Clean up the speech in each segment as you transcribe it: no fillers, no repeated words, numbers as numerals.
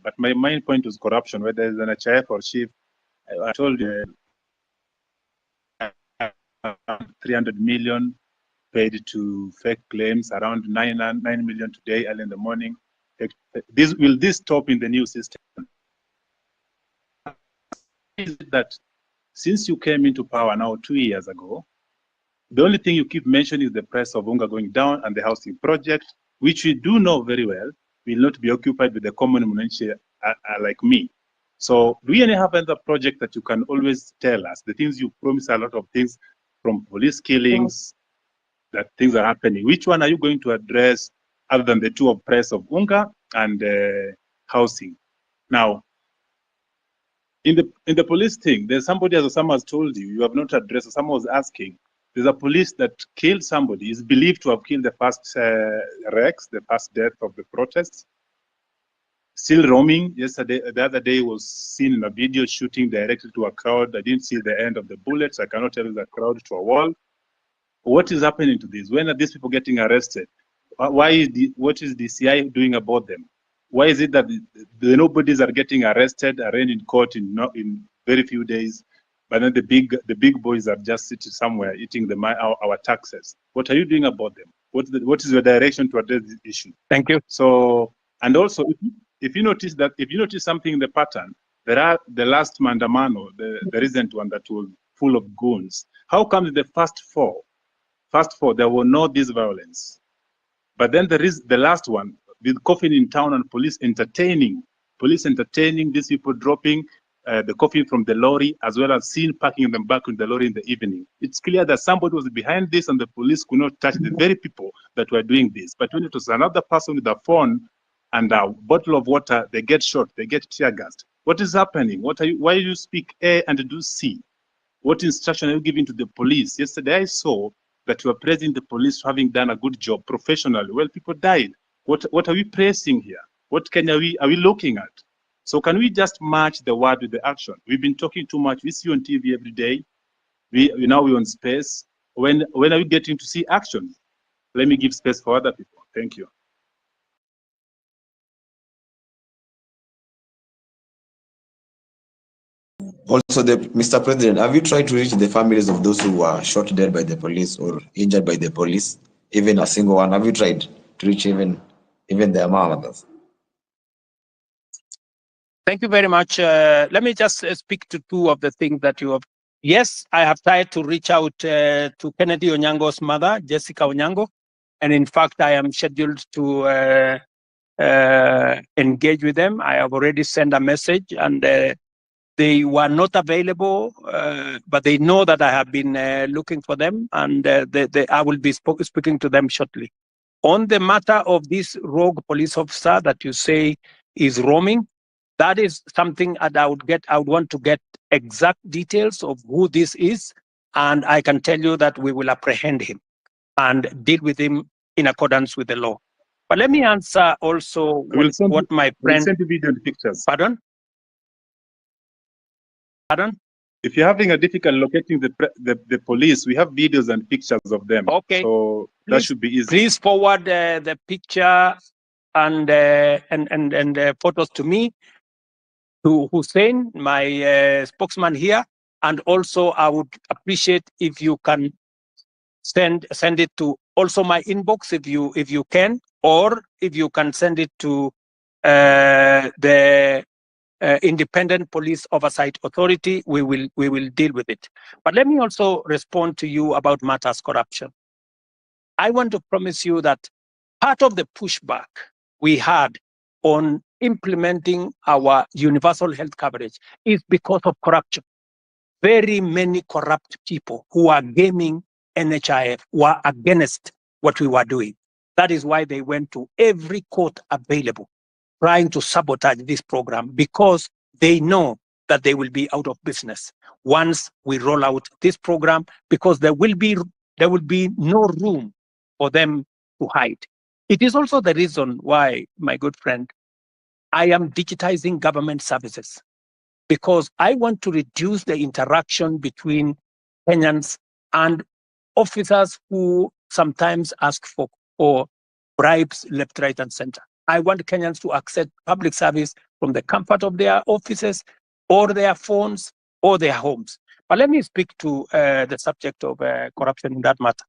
But my main point was corruption, whether it's an HIF or chief. I told you 300 million paid to fake claims, around 9 million today, early in the morning. Will this stop in the new system? Is that since you came into power now 2 years ago, the only thing you keep mentioning is the price of unga going down and the housing project, which we do know very well will not be occupied with the common mwananchi like me. So do you have another project that you can always tell us? The things you promise, a lot of things, from police killings, that things are happening. Which one are you going to address other than the two of price of unga and housing? Now, in the police thing, there's somebody, as someone has told you, you have not addressed. Someone was asking, there's a police that killed somebody, is believed to have killed the first Rex, the first death of the protests. Still roaming. Yesterday, the other day, was seen in a video shooting directly to a crowd. I didn't see the end of the bullets. I cannot tell the crowd to a wall. What is happening to this? When are these people getting arrested? What is the CI doing about them? Why is it that the nobodies are getting arrested, arraigned in court in very few days, but then the big boys are just sitting somewhere eating our taxes? What are you doing about them? What is your direction to address this issue? Thank you. So, and also, if you notice something in the pattern, there are the last Mandamano, the recent one that was full of goons. How come in the first four, there were no this violence? But then there is the last one, with coffin in town and police entertaining these people dropping the coffin from the lorry, as well as seen packing them back in the lorry in the evening. It's clear that somebody was behind this and the police could not touch the very people that were doing this. But when it was another person with a phone and a bottle of water, they get shot, they get tear gassed. What is happening? Why do you speak A and do C? What instruction are you giving to the police? Yesterday I saw that you are praising the police for having done a good job professionally. Well, people died. What are we praising here? What Kenya are we looking at? So can we just match the word with the action? We've been talking too much. We see you on TV every day. Now we're on space. When are we getting to see action? Let me give space for other people. Thank you. Also, Mr. President, have you tried to reach the families of those who were shot dead by the police or injured by the police? Even a single one? Have you tried to reach even their mothers? Thank you very much. Let me just speak to two of the things that you have. Yes, I have tried to reach out to Kennedy Onyango's mother, Jessica Onyango. And in fact, I am scheduled to engage with them. I have already sent a message, and they were not available, but they know that I have been looking for them, and I will be speaking to them shortly. On the matter of this rogue police officer that you say is roaming, that is something that I would want to get exact details of who this is, and I can tell you that we will apprehend him and deal with him in accordance with the law. But let me answer also what my friend... We'll send you video and pictures. Pardon? Pardon? If you're having a difficult locating the police, we have videos and pictures of them. Okay. So that should be easy. Please forward the picture and photos to me, to Hussein, my spokesman here, and also I would appreciate if you can send it to also my inbox if you can, or if you can send it to the Independent Police Oversight Authority. We will deal with it. But let me also respond to you about matters corruption. I want to promise you that part of the pushback we had on implementing our universal health coverage is because of corruption. Very many corrupt people who are gaming NHIF were against what we were doing. That is why they went to every court available, trying to sabotage this program, because they know that they will be out of business once we roll out this program, because there will be no room for them to hide. It is also the reason why, my good friend, I am digitizing government services, because I want to reduce the interaction between Kenyans and officers who sometimes ask for bribes left, right, and center. I want Kenyans to access public service from the comfort of their offices or their phones or their homes. But let me speak to the subject of corruption in that matter.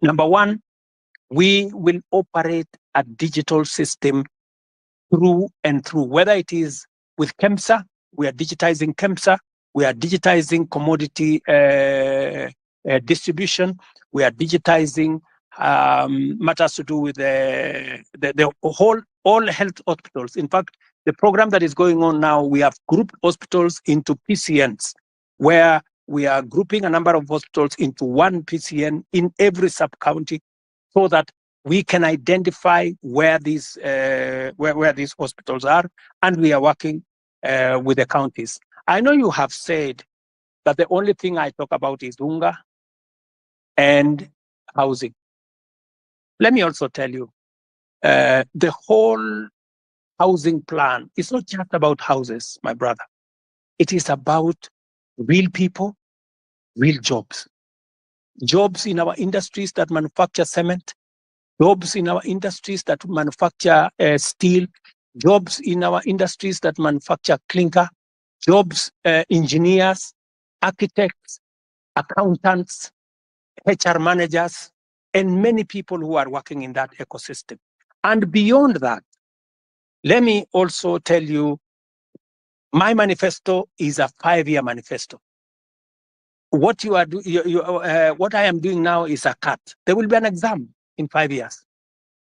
Number one, we will operate a digital system through and through, whether it is with KEMSA, we are digitizing KEMSA, we are digitizing commodity distribution, we are digitizing matters to do with the whole, all health hospitals. In fact, the program that is going on now, we have grouped hospitals into PCNs, where we are grouping a number of hospitals into one PCN in every sub-county, so that we can identify where these hospitals are, and we are working with the counties. I know you have said that the only thing I talk about is unga and housing. Let me also tell you, the whole housing plan is not just about houses, my brother. It is about real people, real jobs. Jobs in our industries that manufacture cement, jobs in our industries that manufacture steel, jobs in our industries that manufacture clinker, jobs, engineers, architects, accountants, HR managers, and many people who are working in that ecosystem. And beyond that, let me also tell you, my manifesto is a 5-year manifesto. What you are what I am doing now is a cut. There will be an exam in 5 years.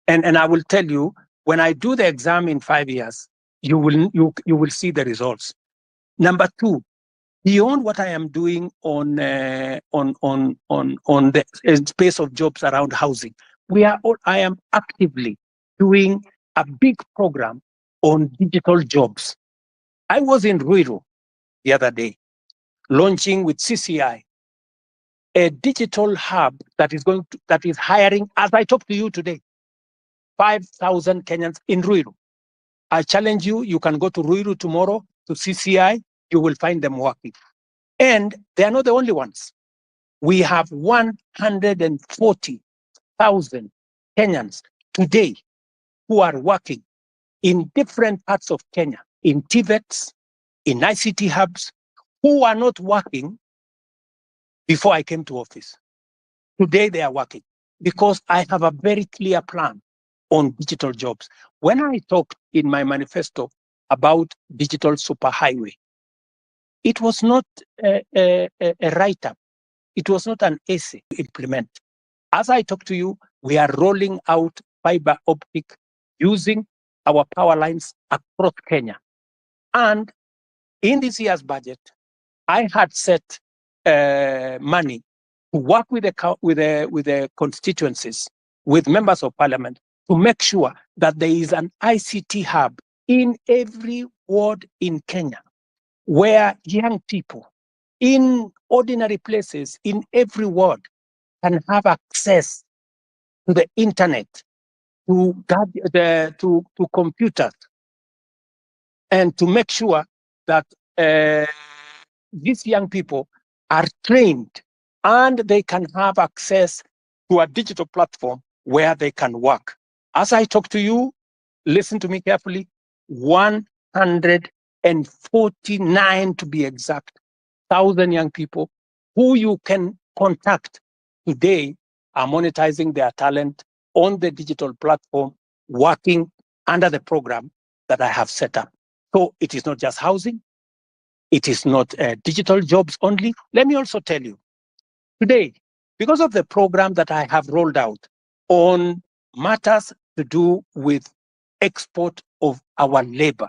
And I will tell you, when I do the exam in 5 years, you will see the results. Number two, beyond what I am doing on the space of jobs around housing, I am actively doing a big program on digital jobs. I was in Ruto the other day, launching with CCI a digital hub that is hiring, as I talk to you today, 5,000 Kenyans in Ruiru. I challenge you, you can go to Ruiru tomorrow to CCI, you will find them working. And they are not the only ones. We have 140,000 Kenyans today who are working in different parts of Kenya, in TVETs, in ICT hubs, who are not working before I came to office. Today they are working because I have a very clear plan on digital jobs. When I talked in my manifesto about digital superhighway, it was not a write-up. It was not an essay to implement. As I talk to you, we are rolling out fiber optic using our power lines across Kenya. And in this year's budget, I had set money to work with the constituencies, with members of parliament, to make sure that there is an ICT hub in every ward in Kenya, where young people in ordinary places in every ward can have access to the internet, to computers, and to make sure that these young people are trained and they can have access to a digital platform where they can work. As I talk to you, listen to me carefully, 149 to be exact, 1,000 young people who you can contact today are monetizing their talent on the digital platform, working under the program that I have set up. So it is not just housing, it is not digital jobs only. Let me also tell you, today, because of the program that I have rolled out on matters to do with export of our labor,